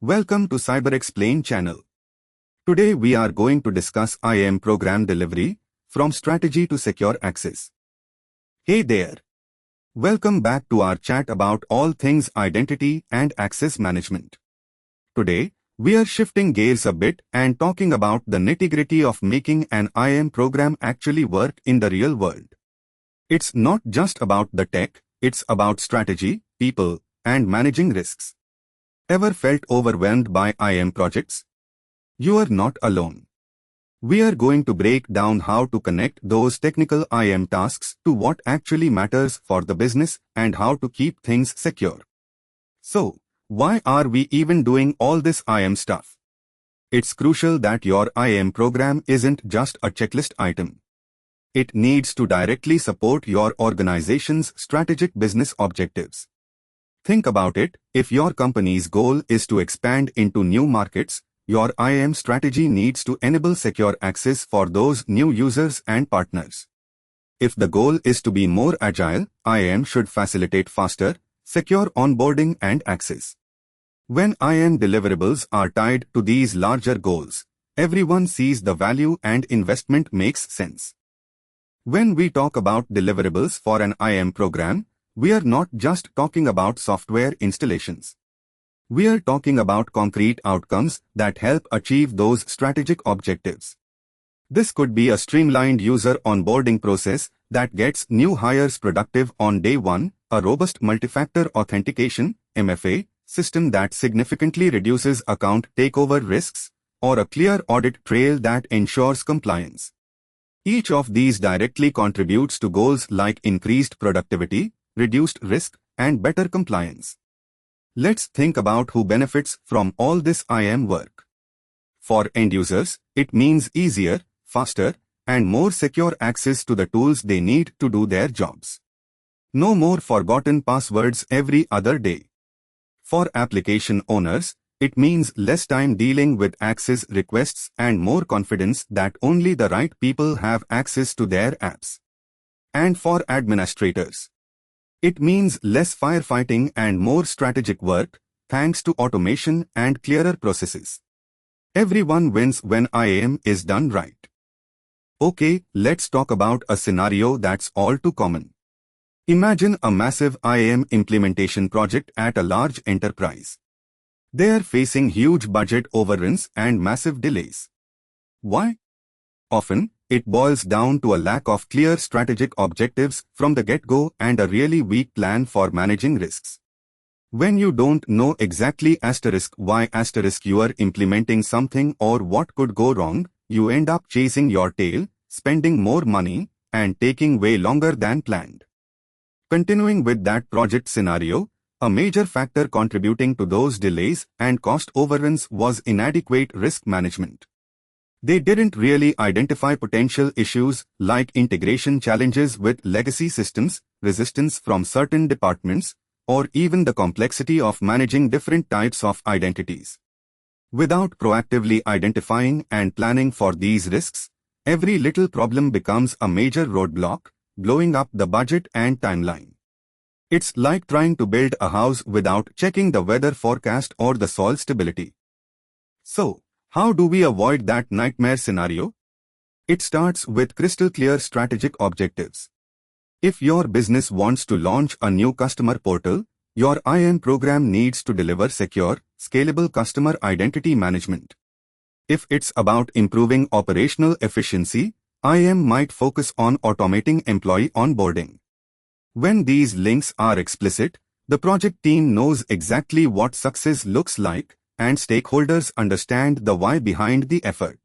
Welcome to Cyber Explain channel. Today we are going to discuss IAM program delivery, from strategy to secure access. Hey there. Welcome back to our chat about all things identity and access management. Today, we are shifting gears a bit and talking about the nitty-gritty of making an IAM program actually work in the real world. It's not just about the tech, it's about strategy, people, and managing risks. Ever felt overwhelmed by IAM projects? You are not alone. We are going to break down how to connect those technical IAM tasks to what actually matters for the business and how to keep things secure. So, why are we even doing all this IAM stuff? It's crucial that your IAM program isn't just a checklist item. It needs to directly support your organization's strategic business objectives. Think about it, if your company's goal is to expand into new markets, your IAM strategy needs to enable secure access for those new users and partners. If the goal is to be more agile, IAM should facilitate faster, secure onboarding and access. When IAM deliverables are tied to these larger goals, everyone sees the value and investment makes sense. When we talk about deliverables for an IAM program, we are not just talking about software installations. We are talking about concrete outcomes that help achieve those strategic objectives. This could be a streamlined user onboarding process that gets new hires productive on day one, a robust multi-factor authentication (MFA) system that significantly reduces account takeover risks, or a clear audit trail that ensures compliance. Each of these directly contributes to goals like increased productivity, reduced risk, and better compliance. Let's think about who benefits from all this IAM work. For end users, it means easier, faster, and more secure access to the tools they need to do their jobs. No more forgotten passwords every other day. For application owners, it means less time dealing with access requests and more confidence that only the right people have access to their apps. And for administrators, it means less firefighting and more strategic work, thanks to automation and clearer processes. Everyone wins when IAM is done right. Okay, let's talk about a scenario that's all too common. Imagine a massive IAM implementation project at a large enterprise. They are facing huge budget overruns and massive delays. Why? Often, it boils down to a lack of clear strategic objectives from the get-go and a really weak plan for managing risks. When you don't know exactly why you are implementing something or what could go wrong, you end up chasing your tail, spending more money, and taking way longer than planned. Continuing with that project scenario, a major factor contributing to those delays and cost overruns was inadequate risk management. They didn't really identify potential issues like integration challenges with legacy systems, resistance from certain departments, or even the complexity of managing different types of identities. Without proactively identifying and planning for these risks, every little problem becomes a major roadblock, blowing up the budget and timeline. It's like trying to build a house without checking the weather forecast or the soil stability. So, how do we avoid that nightmare scenario? It starts with crystal clear strategic objectives. If your business wants to launch a new customer portal, your IAM program needs to deliver secure, scalable customer identity management. If it's about improving operational efficiency, IAM might focus on automating employee onboarding. When these links are explicit, the project team knows exactly what success looks like, and stakeholders understand the why behind the effort.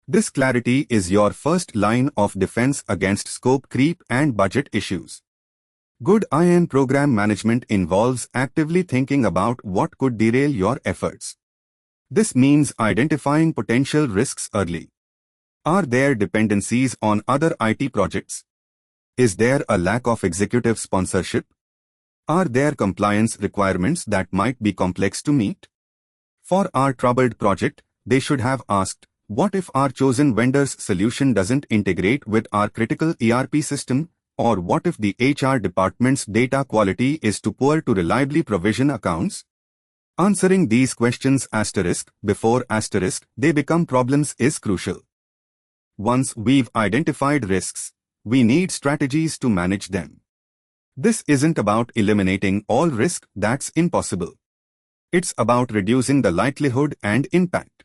This clarity is your first line of defense against scope creep and budget issues. Good IAM program management involves actively thinking about what could derail your efforts. This means identifying potential risks early. Are there dependencies on other IT projects? Is there a lack of executive sponsorship? Are there compliance requirements that might be complex to meet? For our troubled project, they should have asked, what if our chosen vendor's solution doesn't integrate with our critical ERP system? Or what if the HR department's data quality is too poor to reliably provision accounts? Answering these questions before they become problems is crucial. Once we've identified risks, we need strategies to manage them. This isn't about eliminating all risk, that's impossible. It's about reducing the likelihood and impact.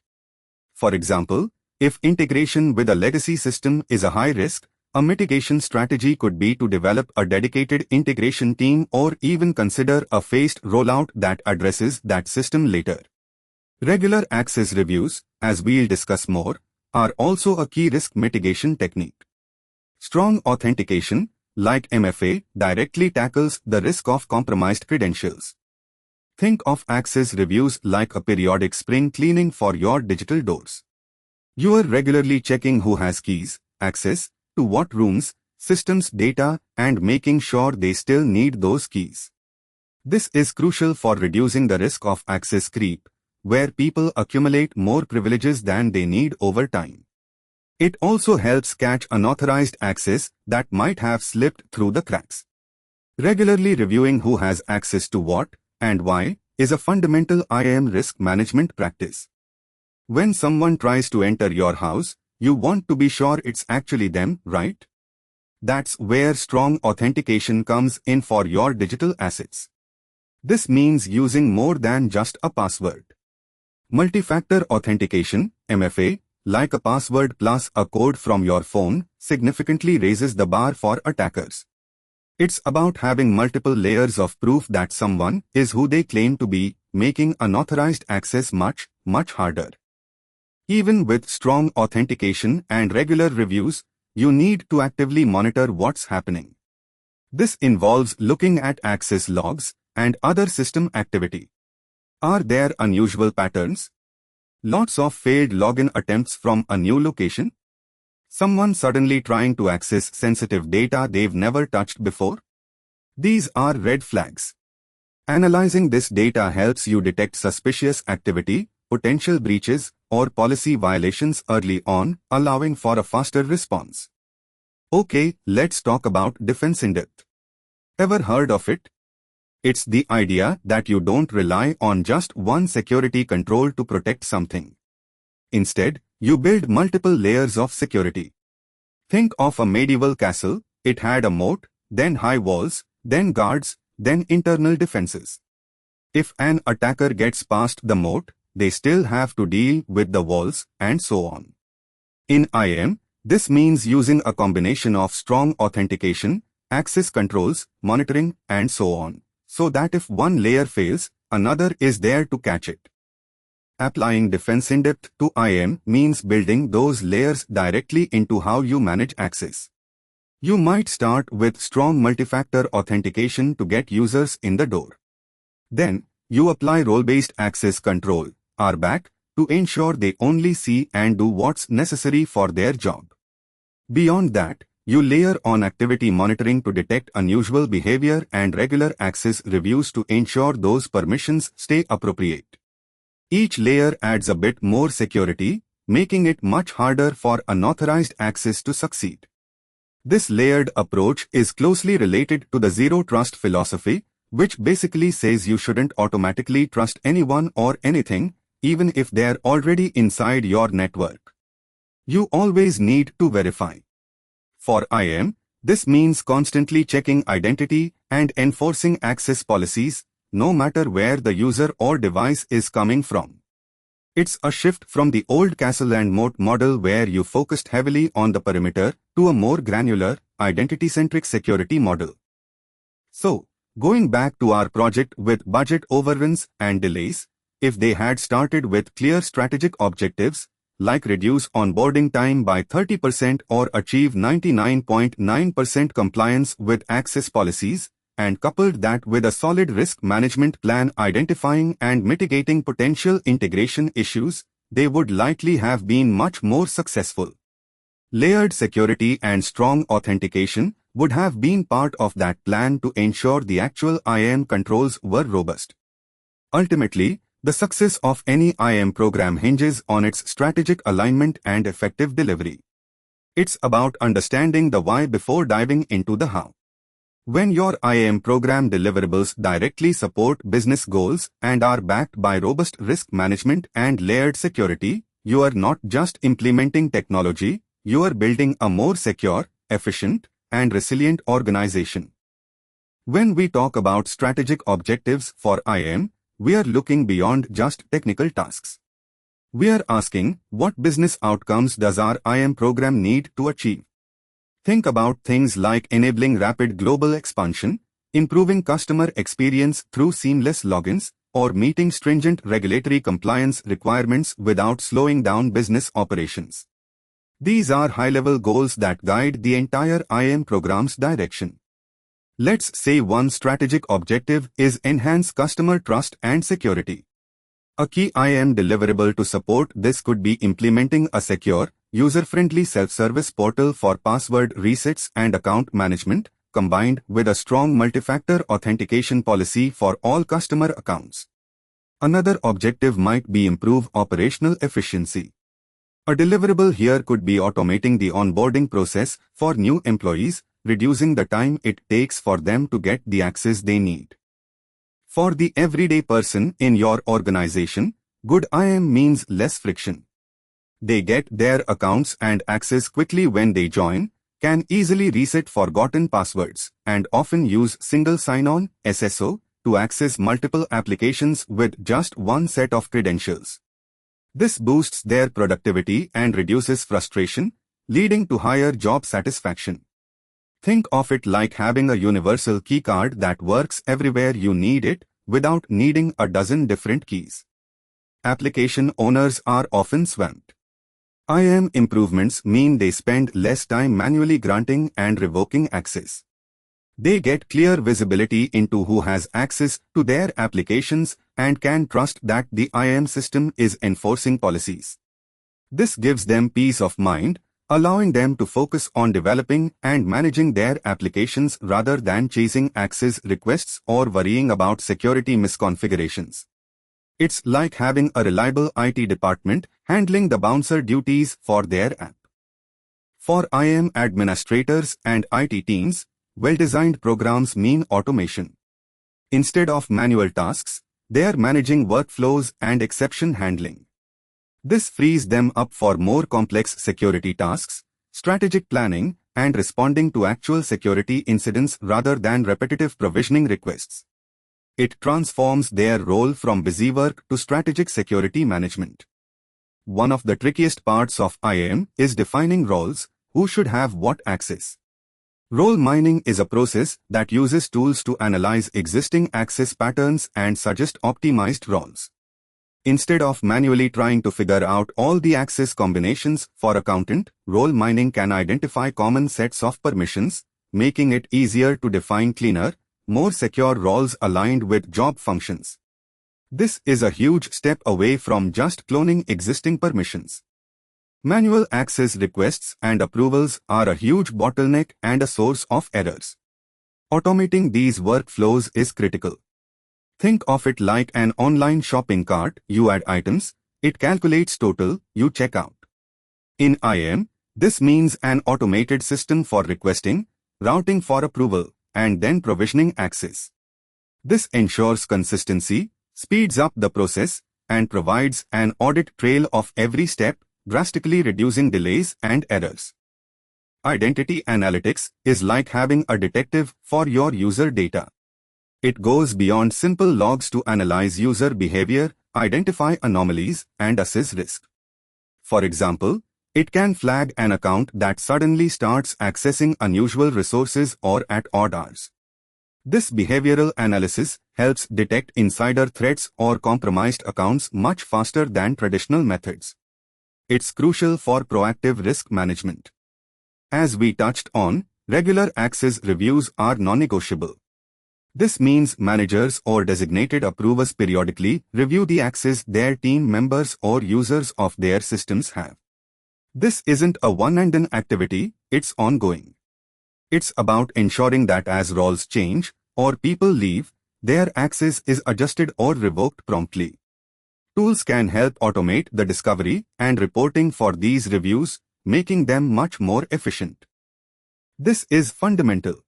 For example, if integration with a legacy system is a high risk, a mitigation strategy could be to develop a dedicated integration team or even consider a phased rollout that addresses that system later. Regular access reviews, as we'll discuss more, are also a key risk mitigation technique. Strong authentication, like MFA, directly tackles the risk of compromised credentials. Think of access reviews like a periodic spring cleaning for your digital doors. You are regularly checking who has keys, access to what rooms, systems data, and making sure they still need those keys. This is crucial for reducing the risk of access creep, where people accumulate more privileges than they need over time. It also helps catch unauthorized access that might have slipped through the cracks. Regularly reviewing who has access to what and why is a fundamental IAM risk management practice. When someone tries to enter your house, you want to be sure it's actually them, right? That's where strong authentication comes in for your digital assets. This means using more than just a password. Multi-factor authentication, MFA, like a password plus a code from your phone, significantly raises the bar for attackers. It's about having multiple layers of proof that someone is who they claim to be, making unauthorized access much, much harder. Even with strong authentication and regular reviews, you need to actively monitor what's happening. This involves looking at access logs and other system activity. Are there unusual patterns? Lots of failed login attempts from a new location? Someone suddenly trying to access sensitive data they've never touched before? These are red flags. Analyzing this data helps you detect suspicious activity, potential breaches, or policy violations early on, allowing for a faster response. Okay, let's talk about defense in depth. Ever heard of it? It's the idea that you don't rely on just one security control to protect something. Instead, you build multiple layers of security. Think of a medieval castle. It had a moat, then high walls, then guards, then internal defenses. If an attacker gets past the moat, they still have to deal with the walls, and so on. In IAM, this means using a combination of strong authentication, access controls, monitoring, and so on, so that if one layer fails, another is there to catch it. Applying defense in depth to IAM means building those layers directly into how you manage access. You might start with strong multi-factor authentication to get users in the door. Then, you apply role-based access control, RBAC, to ensure they only see and do what's necessary for their job. Beyond that, you layer on activity monitoring to detect unusual behavior and regular access reviews to ensure those permissions stay appropriate. Each layer adds a bit more security, making it much harder for unauthorized access to succeed. This layered approach is closely related to the zero trust philosophy, which basically says you shouldn't automatically trust anyone or anything, even if they're already inside your network. You always need to verify. For IAM, this means constantly checking identity and enforcing access policies, no matter where the user or device is coming from. It's a shift from the old castle and moat model where you focused heavily on the perimeter to a more granular, identity-centric security model. So, going back to our project with budget overruns and delays, if they had started with clear strategic objectives, like reduce onboarding time by 30% or achieve 99.9% compliance with access policies, and coupled that with a solid risk management plan identifying and mitigating potential integration issues, they would likely have been much more successful. Layered security and strong authentication would have been part of that plan to ensure the actual IAM controls were robust. Ultimately, the success of any IAM program hinges on its strategic alignment and effective delivery. It's about understanding the why before diving into the how. When your IAM program deliverables directly support business goals and are backed by robust risk management and layered security, you are not just implementing technology, you are building a more secure, efficient, and resilient organization. When we talk about strategic objectives for IAM, we are looking beyond just technical tasks. We are asking, what business outcomes does our IAM program need to achieve? Think about things like enabling rapid global expansion, improving customer experience through seamless logins, or meeting stringent regulatory compliance requirements without slowing down business operations. These are high-level goals that guide the entire IAM program's direction. Let's say one strategic objective is enhance customer trust and security. A key IAM deliverable to support this could be implementing a secure, user-friendly self-service portal for password resets and account management, combined with a strong multi-factor authentication policy for all customer accounts. Another objective might be improve operational efficiency. A deliverable here could be automating the onboarding process for new employees, reducing the time it takes for them to get the access they need. For the everyday person in your organization, good IAM means less friction. They get their accounts and access quickly when they join, can easily reset forgotten passwords, and often use single sign-on (SSO) to access multiple applications with just one set of credentials. This boosts their productivity and reduces frustration, leading to higher job satisfaction. Think of it like having a universal keycard that works everywhere you need it, without needing a dozen different keys. Application owners are often swamped. IAM improvements mean they spend less time manually granting and revoking access. They get clear visibility into who has access to their applications and can trust that the IAM system is enforcing policies. This gives them peace of mind, allowing them to focus on developing and managing their applications rather than chasing access requests or worrying about security misconfigurations. It's like having a reliable IT department handling the bouncer duties for their app. For IAM administrators and IT teams, well-designed programs mean automation. Instead of manual tasks, they are managing workflows and exception handling. This frees them up for more complex security tasks, strategic planning, and responding to actual security incidents rather than repetitive provisioning requests. It transforms their role from busy work to strategic security management. One of the trickiest parts of IAM is defining roles, who should have what access. Role mining is a process that uses tools to analyze existing access patterns and suggest optimized roles. Instead of manually trying to figure out all the access combinations for accountant, role mining can identify common sets of permissions, making it easier to define cleaner, more secure roles aligned with job functions. This is a huge step away from just cloning existing permissions. Manual access requests and approvals are a huge bottleneck and a source of errors. Automating these workflows is critical. Think of it like an online shopping cart. You add items, it calculates total, you check out. In IAM, this means an automated system for requesting, routing for approval, and then provisioning access. This ensures consistency, speeds up the process, and provides an audit trail of every step, drastically reducing delays and errors. Identity analytics is like having a detective for your user data. It goes beyond simple logs to analyze user behavior, identify anomalies, and assess risk. For example, it can flag an account that suddenly starts accessing unusual resources or at odd hours. This behavioral analysis helps detect insider threats or compromised accounts much faster than traditional methods. It's crucial for proactive risk management. As we touched on, regular access reviews are non-negotiable. This means managers or designated approvers periodically review the access their team members or users of their systems have. This isn't a one-and-done activity, it's ongoing. It's about ensuring that as roles change or people leave, their access is adjusted or revoked promptly. Tools can help automate the discovery and reporting for these reviews, making them much more efficient. This is fundamental.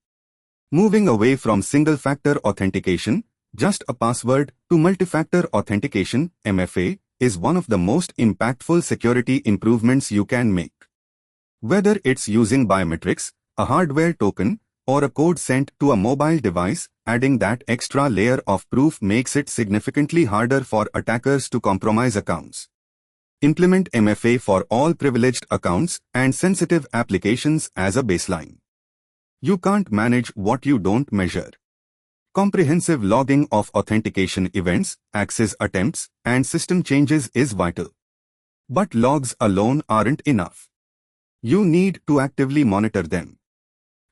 Moving away from single-factor authentication, just a password, to multi-factor authentication, MFA, is one of the most impactful security improvements you can make. Whether it's using biometrics, a hardware token, or a code sent to a mobile device, adding that extra layer of proof makes it significantly harder for attackers to compromise accounts. Implement MFA for all privileged accounts and sensitive applications as a baseline. You can't manage what you don't measure. Comprehensive logging of authentication events, access attempts, and system changes is vital. But logs alone aren't enough. You need to actively monitor them.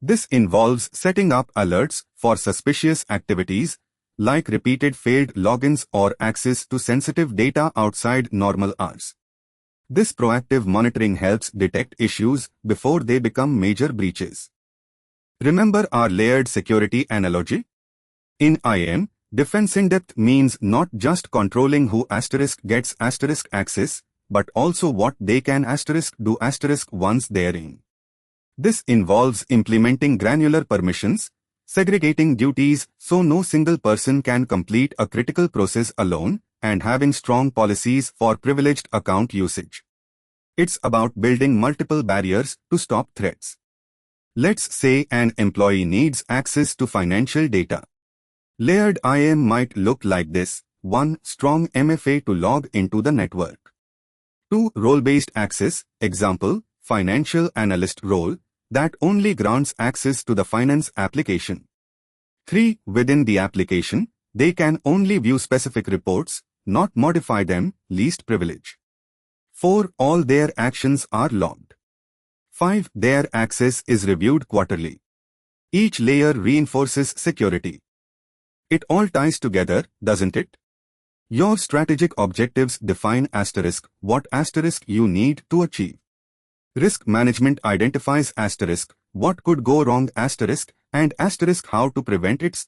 This involves setting up alerts for suspicious activities, like repeated failed logins or access to sensitive data outside normal hours. This proactive monitoring helps detect issues before they become major breaches. Remember our layered security analogy? In IAM, defense in depth means not just controlling who gets access, but also what they can do once they're in. This involves implementing granular permissions, segregating duties so no single person can complete a critical process alone, and having strong policies for privileged account usage. It's about building multiple barriers to stop threats. Let's say an employee needs access to financial data. Layered IAM might look like this: 1. Strong MFA to log into the network. 2. Role-based access, example, financial analyst role, that only grants access to the finance application. 3. Within the application, they can only view specific reports, not modify them, least privilege. 4. All their actions are logged. 5. Their access is reviewed quarterly. Each layer reinforces security. It all ties together, doesn't it? Your strategic objectives define what you need to achieve. Risk management identifies what could go wrong and how to prevent it.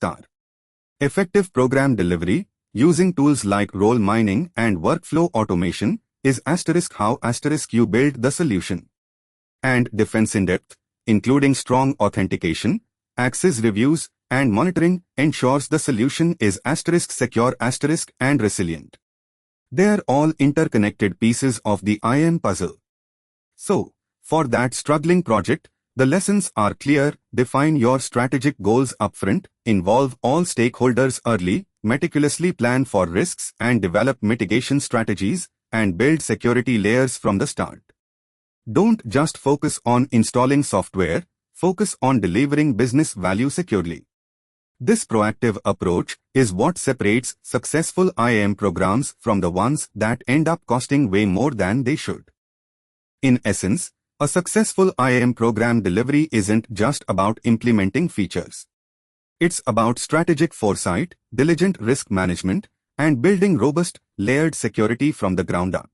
Effective program delivery, using tools like role mining and workflow automation, is how you build the solution. And defense in depth, including strong authentication, access reviews, and monitoring, ensures the solution is secure and resilient. They are all interconnected pieces of the IAM puzzle. So, for that struggling project, the lessons are clear: define your strategic goals upfront, involve all stakeholders early, meticulously plan for risks and develop mitigation strategies, and build security layers from the start. Don't just focus on installing software, focus on delivering business value securely. This proactive approach is what separates successful IAM programs from the ones that end up costing way more than they should. In essence, a successful IAM program delivery isn't just about implementing features. It's about strategic foresight, diligent risk management, and building robust, layered security from the ground up.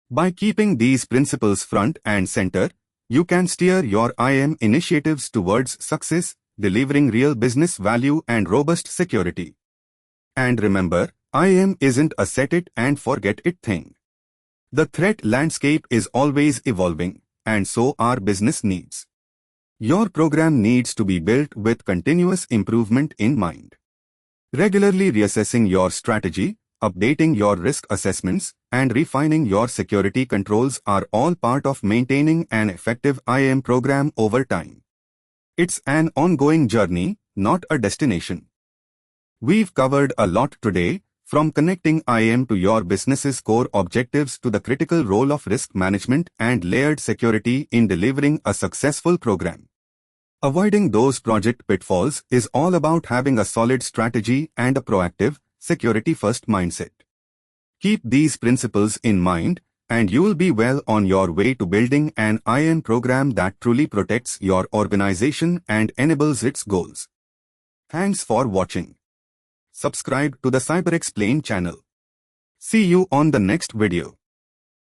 By keeping these principles front and center, you can steer your IAM initiatives towards success, delivering real business value and robust security. And remember, IAM isn't a set it and forget it thing. The threat landscape is always evolving, and so are business needs. Your program needs to be built with continuous improvement in mind. Regularly reassessing your strategy, updating your risk assessments, and refining your security controls are all part of maintaining an effective IAM program over time. It's an ongoing journey, not a destination. We've covered a lot today, from connecting IAM to your business's core objectives to the critical role of risk management and layered security in delivering a successful program. Avoiding those project pitfalls is all about having a solid strategy and a proactive, security-first mindset. Keep these principles in mind, and you'll be well on your way to building an IAM program that truly protects your organization and enables its goals. Thanks for watching. Subscribe to the CyberExplain channel. See you on the next video.